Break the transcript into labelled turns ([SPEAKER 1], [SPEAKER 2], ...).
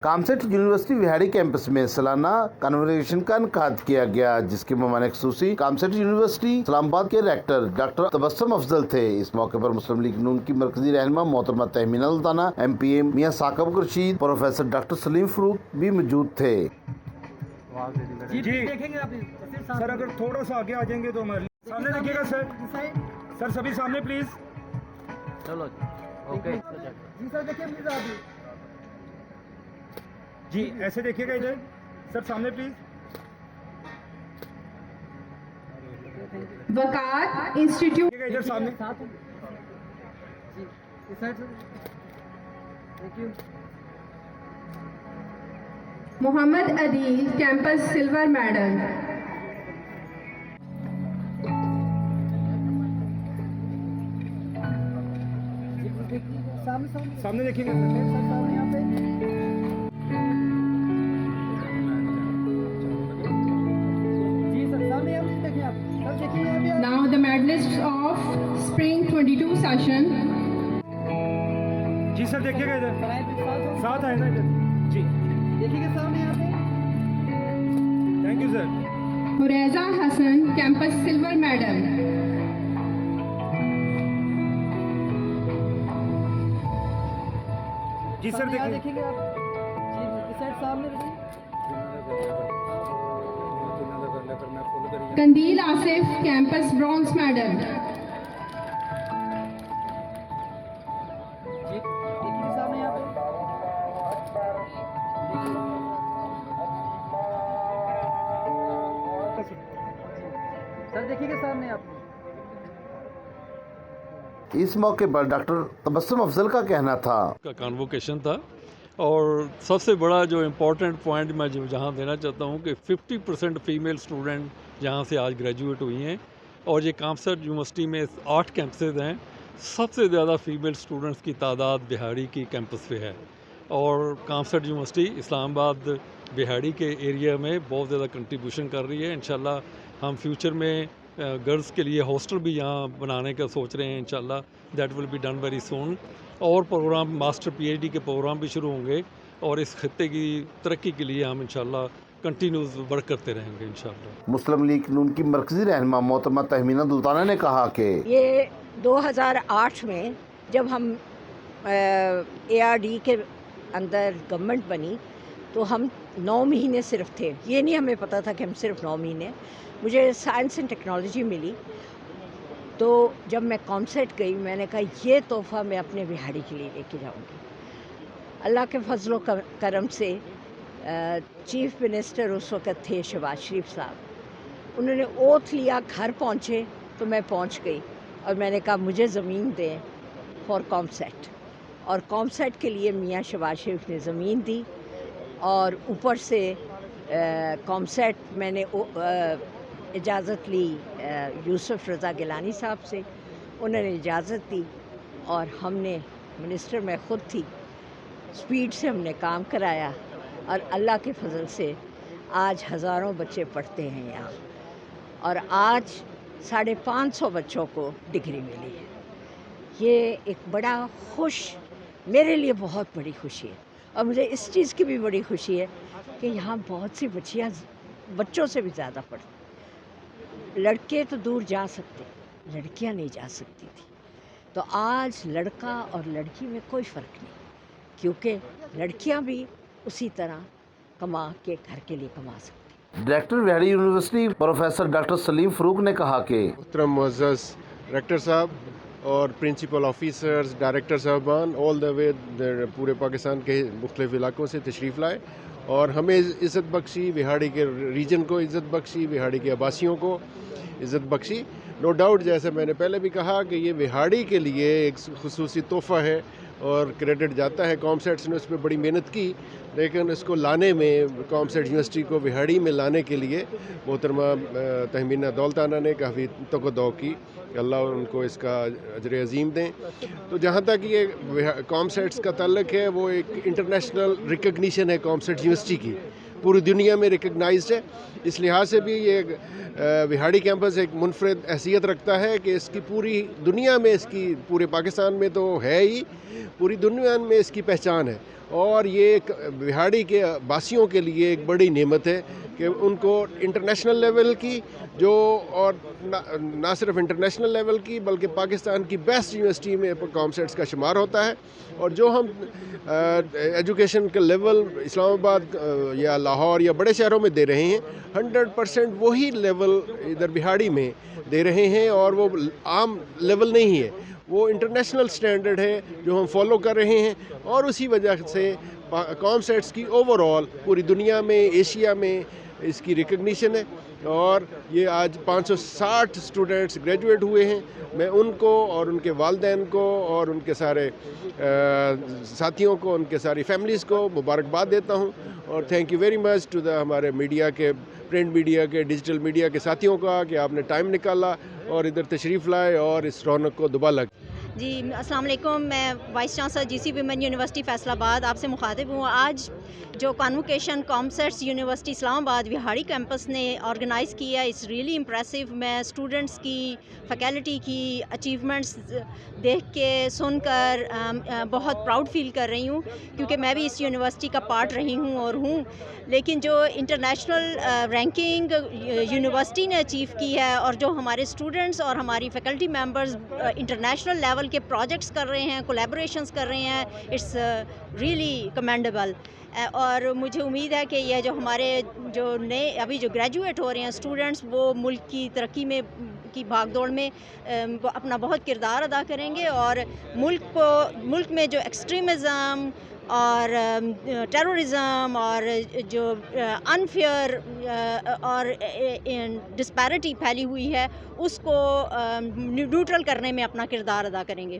[SPEAKER 1] COMSATS university Vehari campus میں سالانہ کنووکیشن کا انعقاد کیا گیا، جس کے مہمان خصوصی کامسیٹ یونیورسٹی اسلام آباد کے ریکٹر ڈاکٹر تبسم افضل تھے۔ اس موقع پر مسلم لیگ نون کی مرکزی رہنما محترمہ تہمینہ سلطانہ، ایم پی اے میاں ثاقب رشید، پروفیسر ڈاکٹر سلیم فاروق بھی موجود تھے۔
[SPEAKER 2] جی سر، اگر تھوڑا سا آگے آ جائیں گے تو ہمارے سامنے دیکھیے گا سر۔ سر سبھی سامنے پلیز۔
[SPEAKER 3] چلو اوکے
[SPEAKER 2] جی سر دیکھیے پلیز آپ بھی۔ جی ایسے دیکھیے گا ادھر سر، سامنے پلیز۔
[SPEAKER 4] وقار انسٹیٹیوٹ
[SPEAKER 2] ادھر سامنے۔
[SPEAKER 4] محمد عدیل کیمپس سلور میڈل،
[SPEAKER 2] سامنے دیکھیے گا
[SPEAKER 4] now the medalists of spring 22 session
[SPEAKER 2] G sir دیکھیے گا ادھر ساتھ آئے نا ادھر۔ جی دیکھیے گا سامنے یہاں پہ۔ Thank you sir.
[SPEAKER 4] Fariza Hasan campus silver medal,
[SPEAKER 2] جی سر دیکھیے گا
[SPEAKER 4] Qandeel Asif campus bronze medal,
[SPEAKER 3] sir دیکھیے گا سامنے آپ۔
[SPEAKER 1] اس موقع پر ڈاکٹر تبسم افضل کا کہنا تھا
[SPEAKER 5] کا کانووکیشن تھا، اور سب سے بڑا جو امپورٹنٹ پوائنٹ میں جہاں دینا چاہتا ہوں کہ 50% فیمیل اسٹوڈنٹ جہاں سے آج گریجویٹ ہوئی ہیں، اور یہ کامسیٹ یونیورسٹی میں 8 کیمپسز ہیں، سب سے زیادہ فیمیل اسٹوڈنٹس کی تعداد بہاڑی کی کیمپس پہ ہے، اور کامسیٹ یونیورسٹی اسلام آباد بہاڑی کے ایریا میں بہت زیادہ کنٹریبیوشن کر رہی ہے۔ انشاءاللہ ہم فیوچر میں گرلز کے لیے ہاسٹل بھی یہاں بنانے کا سوچ رہے ہیں، انشاءاللہ that will be done very soon, اور program master P H D کے پروگرام بھی شروع ہوں گے، اور اس خطے کی ترقی کے لیے ہم انشاءاللہ کنٹینیوز ورک کرتے رہیں گے انشاءاللہ۔
[SPEAKER 1] مسلم لیگ نون کی مرکزی رہنما محترمہ تہمینہ سلطانہ نے کہا کہ
[SPEAKER 6] یہ 2008 میں جب ہم اے آر ڈی کے اندر گورنمنٹ بنی تو ہم 9 مہینے صرف تھے، یہ نہیں ہمیں پتہ تھا کہ ہم صرف 9 مہینے۔ مجھے سائنس اینڈ ٹیکنالوجی ملی، تو جب میں کامسیٹ گئی میں نے کہا یہ تحفہ میں اپنے بہاڑی کے لیے لے کے جاؤں گی۔ اللہ کے فضل و کرم سے چیف منسٹر اس وقت تھے شہباز شریف صاحب، انہوں نے اوتھ لیا، گھر پہنچے تو میں پہنچ گئی، اور میں نے کہا مجھے زمین دیں فار کامسیٹ، اور کامسیٹ کے لیے میاں شہباز شریف نے زمین دی، اور اوپر سے کامسیٹ میں نے اجازت لی یوسف رضا گیلانی صاحب سے، انہوں نے اجازت دی، اور ہم نے منسٹر میں خود تھی، سپیڈ سے ہم نے کام کرایا، اور اللہ کے فضل سے آج ہزاروں بچے پڑھتے ہیں یہاں، اور آج 550 بچوں کو ڈگری ملی ہے۔ یہ ایک بڑا میرے لیے بہت بڑی خوشی ہے، اور مجھے اس چیز کی بھی بڑی خوشی ہے کہ یہاں بہت سی بچیاں بچوں سے بھی زیادہ پڑھتی۔ لڑکے تو دور جا سکتے، لڑکیاں نہیں جا سکتی تھی، تو آج لڑکا اور لڑکی میں کوئی فرق نہیں، کیونکہ لڑکیاں بھی اسی طرح کما کے گھر کے لیے کما سکتی۔
[SPEAKER 1] Director Vehari university professor doctor Saleem Farooq نے کہا کہ
[SPEAKER 7] محترم معزز ریکٹر صاحب اور پرنسپل آفیسرز، ڈائریکٹر صاحبان آل دا وے پورے پاکستان کے مختلف علاقوں سے تشریف لائے اور ہمیں عزت بخشی، بہاڑی کے ریجن کو عزت بخشی، بہاڑی کے آباسیوں کو عزت بخشی۔ نو ڈاؤٹ جیسے میں نے پہلے بھی کہا کہ یہ بہاڑی کے لیے ایک خصوصی تحفہ ہے، اور کریڈٹ جاتا ہے کامسیٹس نے اس پہ بڑی محنت کی، لیکن اس کو لانے میں کامسیٹ یونیورسٹی کو بہاڑی میں لانے کے لیے محترمہ تہمینہ دولتانہ نے کافی تگ و دو کی، اللہ ان کو اس کا اجر عظیم دیں۔ تو جہاں تک یہ کامسیٹس کا تعلق ہے، وہ ایک انٹرنیشنل ریکگنیشن ہے کامسیٹ یونیورسٹی کی، پوری دنیا میں ریکگنائزڈ ہے، اس لحاظ سے بھی یہ بہاڑی کیمپس ایک منفرد حیثیت رکھتا ہے کہ اس کی پوری دنیا میں، اس کی پورے پاکستان میں تو ہے ہی، پوری دنیا میں اس کی پہچان ہے، اور یہ ایک بہاڑی کے باسیوں کے لیے ایک بڑی نعمت ہے کہ ان کو انٹرنیشنل لیول کی جو اور نہ صرف انٹرنیشنل لیول کی بلکہ پاکستان کی بیسٹ یونیورسٹی میں کامسیٹس کا شمار ہوتا ہے. اور جو ہم ایجوکیشن کا لیول اسلام آباد یا لاہور یا بڑے شہروں میں دے رہے ہیں 100% وہی لیول ادھر بہاڑی میں دے رہے ہیں, اور وہ عام لیول نہیں ہے, وہ انٹرنیشنل سٹینڈرڈ ہے جو ہم فالو کر رہے ہیں. اور اسی وجہ سے کامسیٹس کی اوور آل پوری دنیا میں ایشیا میں اس کی ریکگنیشن ہے. اور یہ آج 560 اسٹوڈنٹس گریجویٹ ہوئے ہیں. میں ان کو اور ان کے والدین کو اور ان کے سارے ساتھیوں کو, ان کے ساری فیملیز کو مبارکباد دیتا ہوں. اور thank you very much to ہمارے میڈیا کے, پرنٹ میڈیا کے, ڈیجیٹل میڈیا کے ساتھیوں کا کہ آپ نے ٹائم نکالا اور ادھر تشریف لائے اور اس رونق کو دوبالا.
[SPEAKER 8] جی السلام علیکم, میں وائس چانسلر جی سی ویمن یونیورسٹی فیصل آباد آپ سے مخاطب ہوں. آج جو کانوکیشن کامسیٹس یونیورسٹی اسلام آباد وہاڑی کیمپس نے آرگنائز کیا, اٹس ریئلی امپریسو. میں اسٹوڈنٹس کی, فیکلٹی کی اچیومنٹس دیکھ کے سن کر بہت پراؤڈ فیل کر رہی ہوں, کیونکہ میں بھی اس یونیورسٹی کا پارٹ رہی ہوں اور ہوں. لیکن جو انٹرنیشنل رینکنگ یونیورسٹی نے اچیو کی ہے اور جو ہمارے اسٹوڈنٹس اور ہماری فیکلٹی ممبرز انٹرنیشنل لیول کے پروجیکٹس کر رہے ہیں, کولیبوریشنز کر رہے ہیں, اٹس ریئلی کمینڈیبل. اور مجھے امید ہے کہ یہ جو ہمارے جو نئے ابھی جو گریجویٹ ہو رہے ہیں اسٹوڈنٹس, وہ ملک کی ترقی میں کی بھاگ دوڑ میں اپنا بہت کردار ادا کریں گے, اور ملک میں جو ایکسٹریمزم اور ٹیررزم اور جو انفیئر اور ڈسپیرٹی پھیلی ہوئی ہے اس کو نیوٹرل کرنے میں اپنا کردار ادا کریں گے.